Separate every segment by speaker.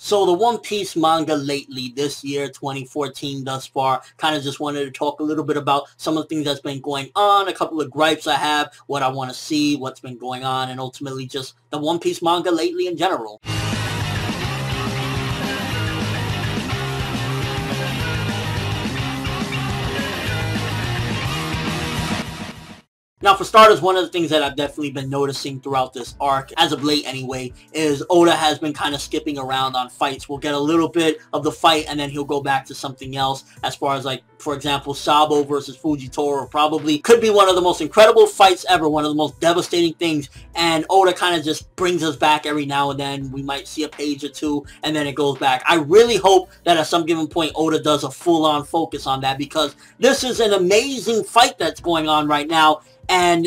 Speaker 1: So the One Piece manga lately, this year, 2014 thus far, kind of just wanted to talk a little bit about some of the things that's been going on, a couple of gripes I have, what I want to see, what's been going on, and ultimately just the One Piece manga lately in general. Now, for starters, one of the things that I've definitely been noticing throughout this arc, as of late anyway, is Oda has been kind of skipping around on fights. We'll get a little bit of the fight, and then he'll go back to something else. As far as, like, for example, Sabo versus Fujitora probably could be one of the most incredible fights ever, one of the most devastating things, and Oda kind of just brings us back every now and then. We might see a page or two, and then it goes back. I really hope that at some given point, Oda does a full-on focus on that, because this is an amazing fight that's going on right now. And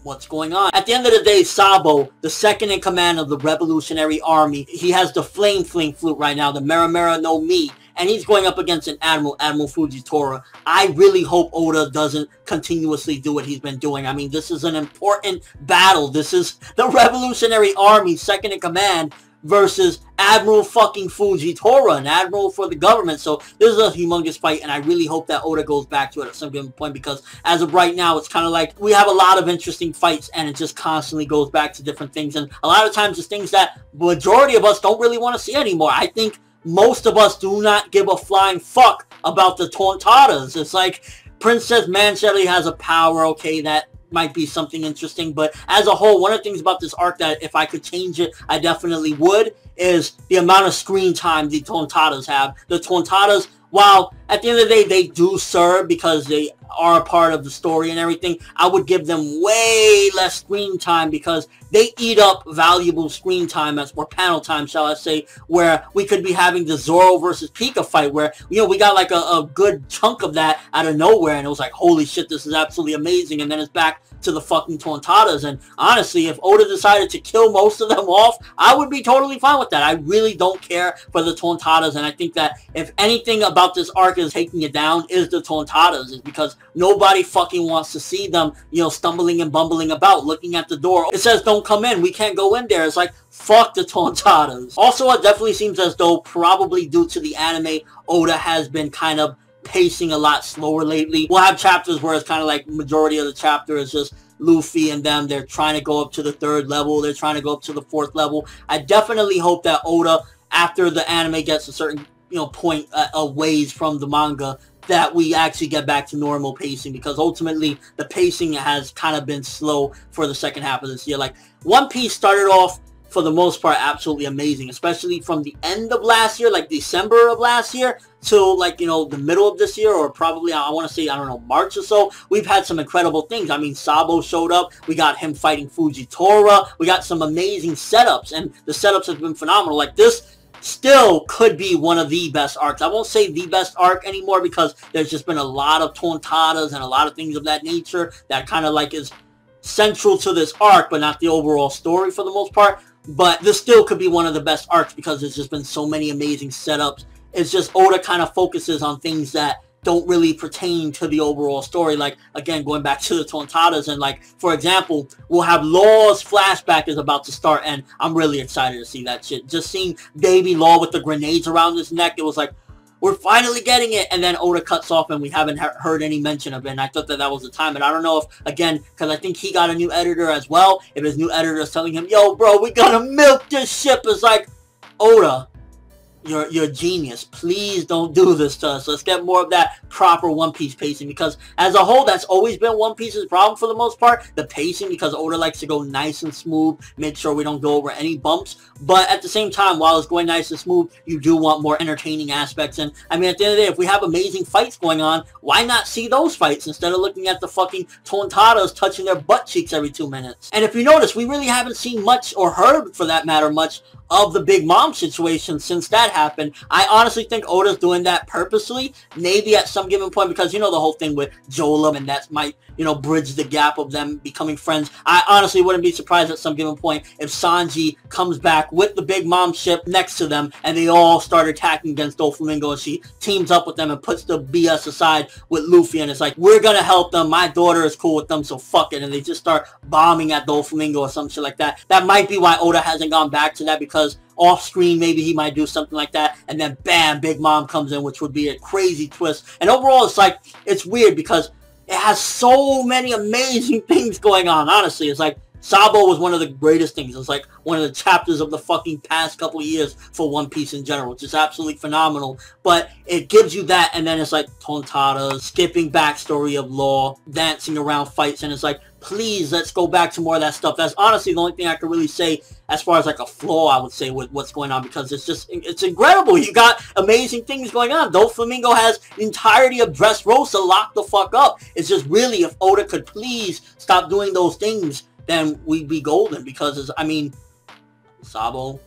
Speaker 1: what's going on? At the end of the day, Sabo, the second in command of the Revolutionary Army, he has the Flame Fling flute right now, the Mera Mera no Mi, and he's going up against an Admiral Fujitora. I really hope Oda doesn't continuously do what he's been doing. I mean, this is an important battle. This is the Revolutionary Army, second in command, versus Admiral fucking Fujitora, an admiral for the government. So this is a humongous fight, and I really hope that Oda goes back to it at some given point, because as of right now, it's kind of like we have a lot of interesting fights, and it just constantly goes back to different things, and a lot of times it's things that majority of us don't really want to see anymore. I think most of us do not give a flying fuck about the TONTATTA'S. It's like Princess Manchelle has a power, okay, that might be something interesting, but as a whole, one of the things about this arc that if I could change it, I definitely would, is the amount of screen time the TONTATTA'S have. The TONTATTA'S, while at the end of the day they do serve because they are a part of the story and everything, I would give them way less screen time, because they eat up valuable screen time, or panel time, shall I say, where we could be having the Zoro versus Pika fight, where, you know, we got like a good chunk of that out of nowhere, and it was like, holy shit, this is absolutely amazing, and then it's back to the fucking TONTATTA'S. And honestly, if Oda decided to kill most of them off, I would be totally fine with that. I really don't care for the TONTATTA'S, and I think that if anything about this arc is taking it down, is the TONTATTA'S, is because nobody fucking wants to see them, you know, stumbling and bumbling about, looking at the door. It says don't come in, we can't go in there. It's like, fuck the TONTATTA'S. Also, it definitely seems as though, probably due to the anime, Oda has been kind of pacing a lot slower lately. We'll have chapters where it's kind of like majority of the chapter is just Luffy and them. They're trying to go up to the 3rd level. They're trying to go up to the 4th level. I definitely hope that Oda, after the anime gets a certain, you know, point ways from the manga, that we actually get back to normal pacing, because ultimately the pacing has kind of been slow for the second half of this year. Like, One Piece started off, for the most part, absolutely amazing, especially from the end of last year, like December of last year, till, like, you know, the middle of this year, or probably, I want to say, I don't know, March or so. We've had some incredible things. I mean, Sabo showed up. We got him fighting Fujitora. We got some amazing setups, and the setups have been phenomenal. Like, this still could be one of the best arcs. I won't say the best arc anymore, because there's just been a lot of TONTATTA'S and a lot of things of that nature that kind of like is central to this arc, but not the overall story for the most part. But this still could be one of the best arcs, because there's just been so many amazing setups. It's just Oda kind of focuses on things that don't really pertain to the overall story. Like, again, going back to the TONTATTA'S, and like, for example, we'll have Law's flashback is about to start, and I'm really excited to see that shit. Just seeing baby Law with the grenades around his neck, it was like, we're finally getting it. And then Oda cuts off, and we haven't heard any mention of it, and I thought that that was the time. And I don't know if, again, because I think he got a new editor as well, if his new editor is telling him, yo bro, we gotta milk this ship. It's like, Oda, you're a genius. Please don't do this to us. Let's get more of that proper One Piece pacing, because as a whole, that's always been One Piece's problem for the most part, the pacing, because Oda likes to go nice and smooth, make sure we don't go over any bumps. But at the same time, while it's going nice and smooth, you do want more entertaining aspects. And I mean, at the end of the day, if we have amazing fights going on, why not see those fights instead of looking at the fucking TONTATTA'S touching their butt cheeks every 2 minutes? And if you notice, we really haven't seen much, or heard for that matter much, of the Big Mom situation since that happened. I honestly think Oda's doing that purposely, maybe at some given point, because, you know, the whole thing with Jola, and that might, you know, bridge the gap of them becoming friends. I honestly wouldn't be surprised at some given point if Sanji comes back with the Big Mom ship next to them, and they all start attacking against Doflamingo, and she teams up with them and puts the BS aside with Luffy, and it's like, we're gonna help them, my daughter is cool with them, so fuck it, and they just start bombing at Doflamingo or some shit like that. That might be why Oda hasn't gone back to that, because because off screen maybe he might do something like that, and then bam, Big Mom comes in, which would be a crazy twist. And overall, it's like, it's weird because it has so many amazing things going on. Honestly, it's like Sabo was one of the greatest things. It's like one of the chapters of the fucking past couple of years for One Piece in general, which is absolutely phenomenal. But it gives you that, and then it's like Tontatta's, skipping backstory of Law, dancing around fights, and it's like, please, let's go back to more of that stuff. That's honestly the only thing I can really say as far as like a flaw, I would say, with what's going on, because it's just, it's incredible. You got amazing things going on. Doflamingo has the entirety of Dressrosa locked the fuck up. It's just really, if Oda could please stop doing those things, then we'd be golden, because, it's, I mean, Sabo,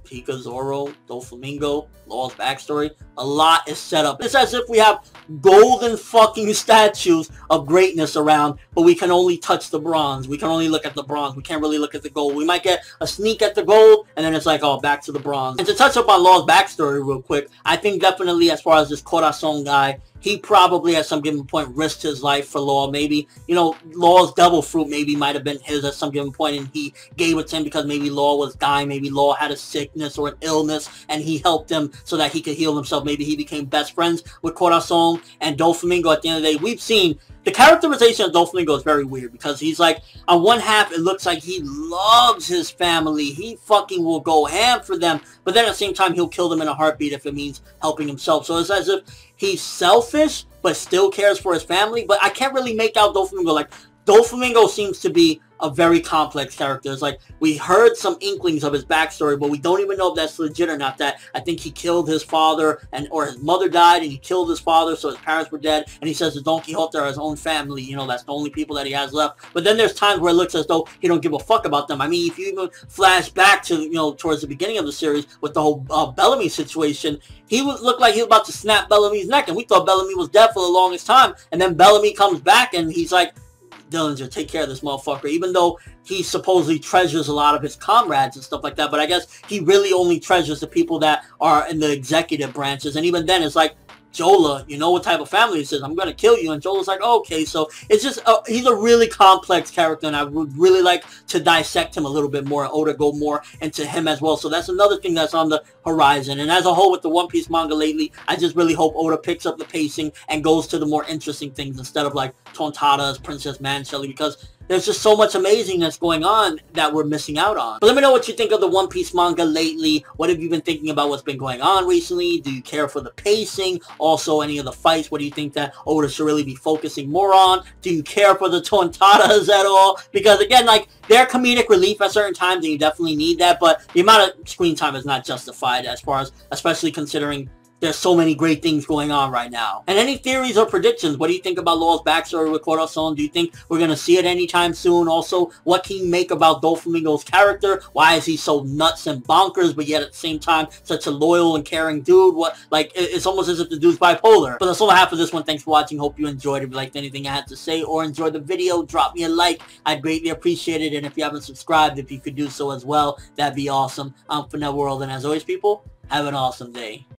Speaker 1: Pika, Zoro, Doflamingo, Law's backstory, a lot is set up. It's as if we have golden fucking statues of greatness around, but we can only touch the bronze. We can only look at the bronze. We can't really look at the gold. We might get a sneak at the gold, and then it's like, oh, back to the bronze. And to touch up on Law's backstory real quick, I think definitely as far as this Corazon guy, he probably at some given point risked his life for Law. Maybe, you know, Law's devil fruit maybe might have been his at some given point, and he gave it to him because maybe Law was dying. Maybe Law had a sickness or an illness, and he helped him so that he could heal himself. Maybe he became best friends with Corazon and Doflamingo. At the end of the day, we've seen the characterization of Doflamingo is very weird, because he's like, on one half, it looks like he loves his family. He fucking will go ham for them. But then at the same time, he'll kill them in a heartbeat if it means helping himself. So it's as if he's selfish, but still cares for his family. But I can't really make out Doflamingo. Like, Doflamingo seems to be a very complex character. It's like, we heard some inklings of his backstory, but we don't even know if that's legit or not. That I think he killed his father, or his mother died and he killed his father, so his parents were dead, and he says the Don Quixote are his own family. You know, that's the only people that he has left. But then there's times where it looks as though he don't give a fuck about them. I mean, if you even flash back to, you know, towards the beginning of the series with the whole Bellamy situation, he looked like he was about to snap Bellamy's neck, and we thought Bellamy was dead for the longest time, and then Bellamy comes back and he's like, Dillinger, take care of this motherfucker, even though he supposedly treasures a lot of his comrades and stuff like that. But I guess he really only treasures the people that are in the executive branches. And even then, it's like, Jola, you know what type of family it is. I'm going to kill you. And Jola's like, okay. So it's just, he's a really complex character, and I would really like to dissect him a little bit more, and Oda go more into him as well. So that's another thing that's on the horizon. And as a whole with the One Piece manga lately, I just really hope Oda picks up the pacing and goes to the more interesting things instead of like Tontatta's, Princess Manshelly, because there's just so much amazingness going on that we're missing out on. But let me know what you think of the One Piece manga lately. What have you been thinking about what's been going on recently? Do you care for the pacing? Also, any of the fights, what do you think that Oda should really be focusing more on? Do you care for the Tontattas at all? Because again, like, they're comedic relief at certain times, and you definitely need that, but the amount of screen time is not justified, as far as, especially considering there's so many great things going on right now. And any theories or predictions? What do you think about Law's backstory with Corazon? Do you think we're going to see it anytime soon? Also, what can you make about Doflamingo's character? Why is he so nuts and bonkers, but yet at the same time such a loyal and caring dude? What, like, it's almost as if the dude's bipolar. But that's all I have for this one. Thanks for watching. Hope you enjoyed. If you liked anything I had to say or enjoyed the video, drop me a like. I'd greatly appreciate it. And if you haven't subscribed, if you could do so as well, that'd be awesome. I'm ForneverWorld, and as always, people, have an awesome day.